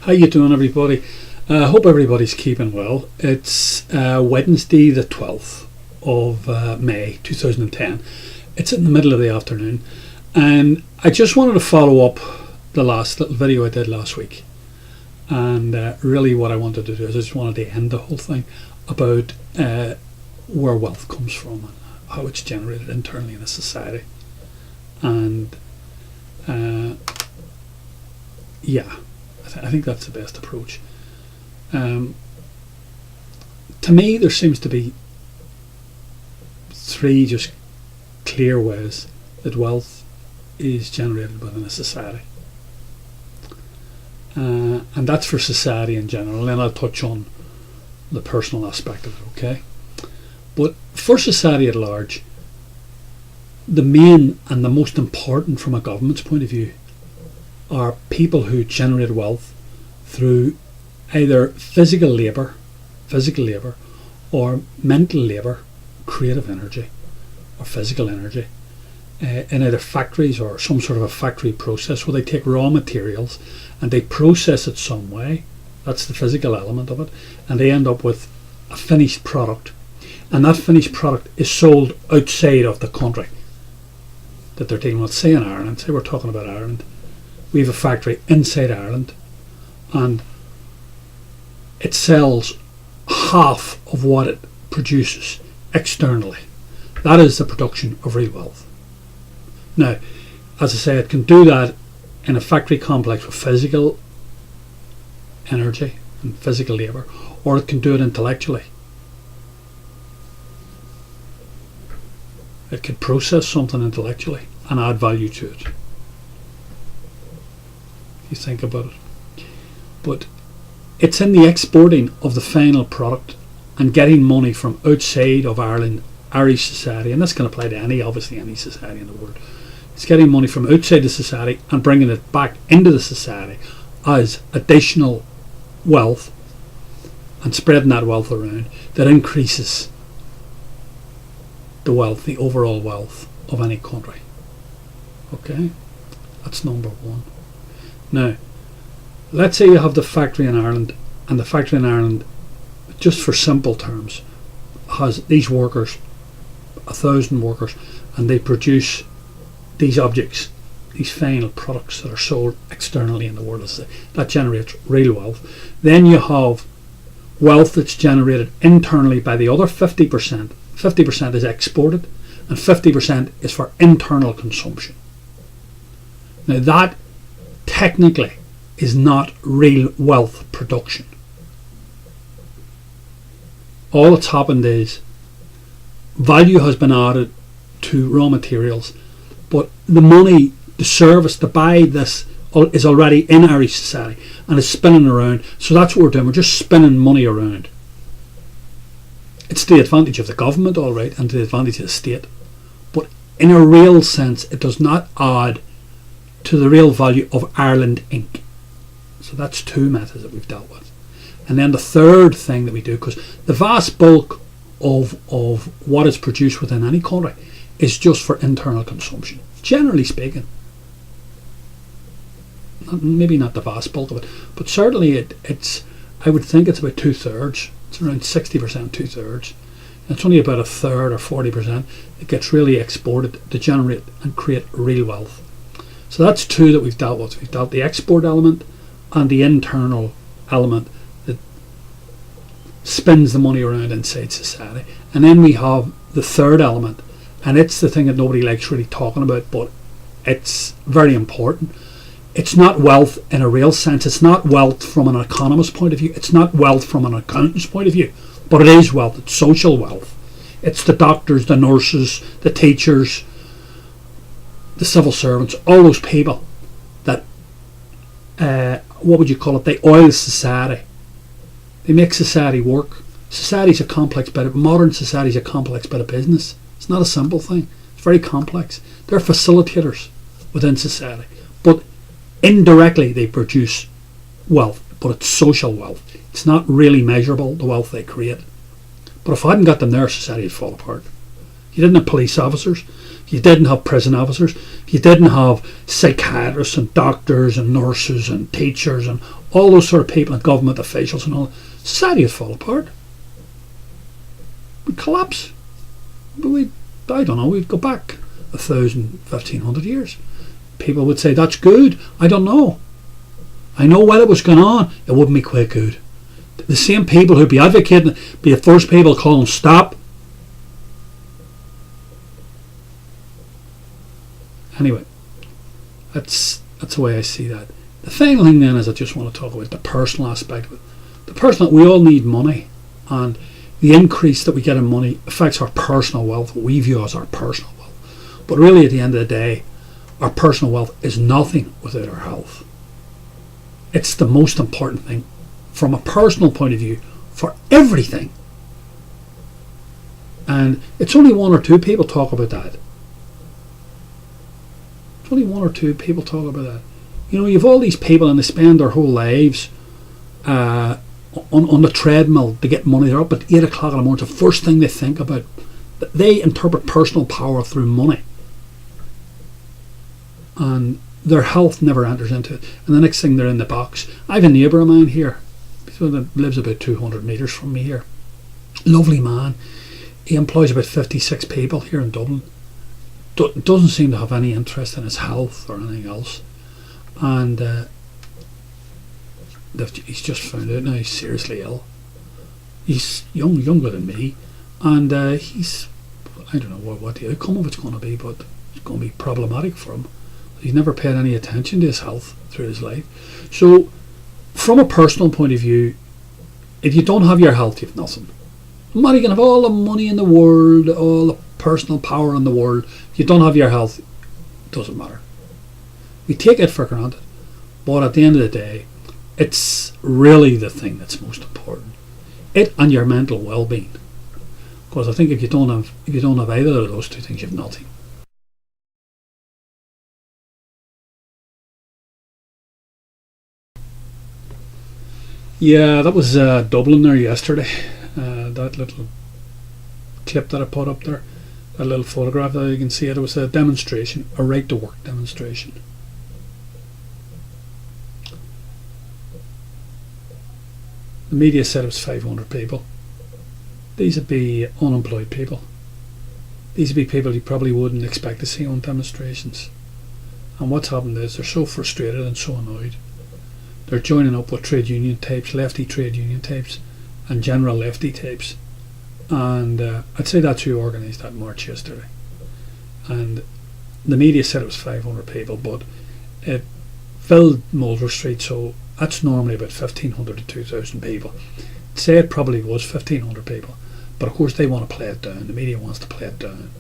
How you doing, everybody? Hope everybody's keeping well. It's Wednesday the 12th of May 2010. It's in the middle of the afternoon, and I just wanted to follow up the last little video I did last week. And really what I wanted to do is I just wanted to end the whole thing about where wealth comes from and how it's generated internally in a society. And I think that's the best approach. To me, there seems to be three just clear ways that wealth is generated within a society. And that's for society in general, and I'll touch on the personal aspect of it, okay? But for society at large, the main and the most important from a government's point of view are people who generate wealth through either physical labour, or mental labour, creative energy, or physical energy, in either factories or some sort of a factory process where they take raw materials and they process it some way. That's the physical element of it, and they end up with a finished product, and that finished product is sold outside of the country that they're dealing with. Say in Ireland, say we're talking about Ireland, we have a factory inside Ireland, and it sells half of what it produces externally. That is the production of real wealth. Now, as I say, it can do that in a factory complex with physical energy and physical labour, or it can do it intellectually. It could process something intellectually and add value to it. If you think about it. But it's in the exporting of the final product and getting money from outside of Ireland, Irish society, and this can apply to any society in the world. It's getting money from outside the society and bringing it back into the society as additional wealth and spreading that wealth around that increases the wealth, the overall wealth of any country. Okay? That's number one. Now, let's say you have the factory in Ireland, and the factory in Ireland, just for simple terms, has these workers, 1,000 workers, and they produce these objects, these final products that are sold externally in the world. That generates real wealth. Then you have wealth that's generated internally by the other 50%. 50% is exported, and 50% is for internal consumption. Now that technically is not real wealth production. All that's happened is value has been added to raw materials, but the money, the service to buy this is already in Irish society and is spinning around. So that's what we're doing. We're just spinning money around. It's the advantage of the government, all right, and the advantage of the state. But in a real sense, it does not add to the real value of Ireland Inc. So that's two methods that we've dealt with. And then the third thing that we do, because the vast bulk of what is produced within any country is just for internal consumption, generally speaking. Maybe not the vast bulk of it, but certainly it's I would think it's about 2/3. It's around 60%, 2/3. It's only about 1/3 or 40% that gets really exported to generate and create real wealth. So that's two that we've dealt with. We've dealt the export element and the internal element that spins the money around inside society. And then we have the third element, and it's the thing that nobody likes really talking about, but it's very important. It's not wealth in a real sense. It's not wealth from an economist's point of view. It's not wealth from an accountant's point of view. But it is wealth. It's social wealth. It's the doctors, the nurses, the teachers, the civil servants, all those people that, what would you call it? They oil society. They make society work. Society's a complex bit of, modern society's a complex bit of business. It's not a simple thing. It's very complex. They're facilitators within society. But indirectly they produce wealth, but it's social wealth. It's not really measurable, the wealth they create. But if I hadn't got them there, society would fall apart. You didn't have police officers, if you didn't have prison officers, if you didn't have psychiatrists and doctors and nurses and teachers and all those sort of people and government officials and all, society would fall apart. We'd collapse. But I don't know, we'd go back 1,000, 1,500 years. People would say that's good. I don't know. I know while it was going on, it wouldn't be quite good. The same people who'd be advocating, be the first people calling stop. Anyway, that's the way I see that. The final thing then is I just want to talk about the personal aspect of it. The personal, we all need money, and the increase that we get in money affects our personal wealth, what we view as our personal wealth. But really at the end of the day, our personal wealth is nothing without our health. It's the most important thing from a personal point of view for everything. And it's only one or two people talk about that. It's only one or two people talk about that. You know, you have all these people and they spend their whole lives on the treadmill to get money. They're up at 8 o'clock in the morning. It's the first thing they think about. They interpret personal power through money. And their health never enters into it. And the next thing, they're in the box. I have a neighbour of mine here, so that lives about 200 metres from me here. Lovely man. He employs about 56 people here in Dublin. Doesn't seem to have any interest in his health or anything else. And he's just found out now he's seriously ill. He's younger than me, and he's, I don't know what the outcome of it's going to be, but it's going to be problematic for him. He's never paid any attention to his health through his life. So from a personal point of view, if you don't have your health, you have nothing. No matter, you can have all the money in the world, all the personal power in the world, if you don't have your health, it doesn't matter. We take it for granted, but at the end of the day, it's really the thing that's most important. It and your mental well-being. Because I think if you don't have either of those two things, you have nothing. Yeah, that was Dublin there yesterday. That little clip that I put up there, that little photograph there, you can see it. It was a demonstration, a right to work demonstration. The media said it was 500 people. These would be unemployed people. These would be people you probably wouldn't expect to see on demonstrations. And what's happened is they're so frustrated and so annoyed. They're joining up with trade union types, lefty trade union types, and general lefty types. And I'd say that's who organised that march yesterday. And the media said it was 500 people, but it filled Mulder Street, so that's normally about 1,500 to 2,000 people. I'd say it probably was 1,500 people, but of course they want to play it down. The media wants to play it down,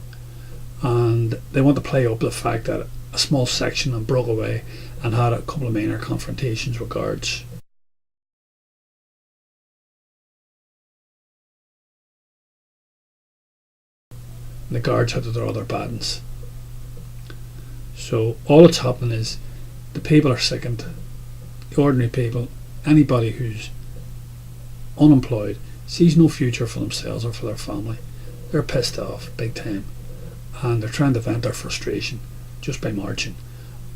and they want to play up the fact that a small section of them broke away and had a couple of minor confrontations with guards. The guards had to draw their batons. So all that's happening is the people are sickened. The ordinary people, anybody who's unemployed, sees no future for themselves or for their family. They're pissed off big time, and they're trying to vent their frustration just by marching.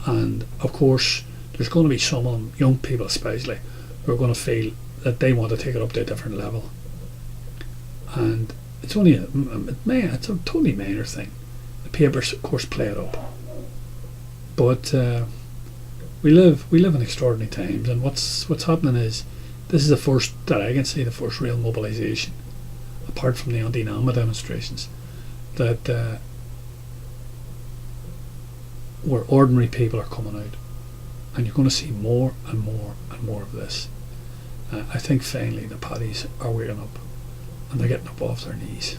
And of course there's going to be some of them, young people especially, who are going to feel that they want to take it up to a different level. And it's only it's a totally minor thing. The papers of course play it up, but we live in extraordinary times, and what's happening is this is the first that I can see, the first real mobilisation, apart from the anti-NAMA demonstrations, that where ordinary people are coming out, and you're going to see more and more and more of this. I think finally the paddies are waking up, and they're getting up off their knees.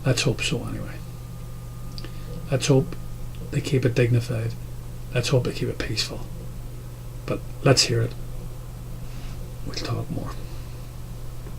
Let's hope so anyway. Let's hope they keep it dignified. Let's hope they keep it peaceful. But let's hear it. We'll talk more.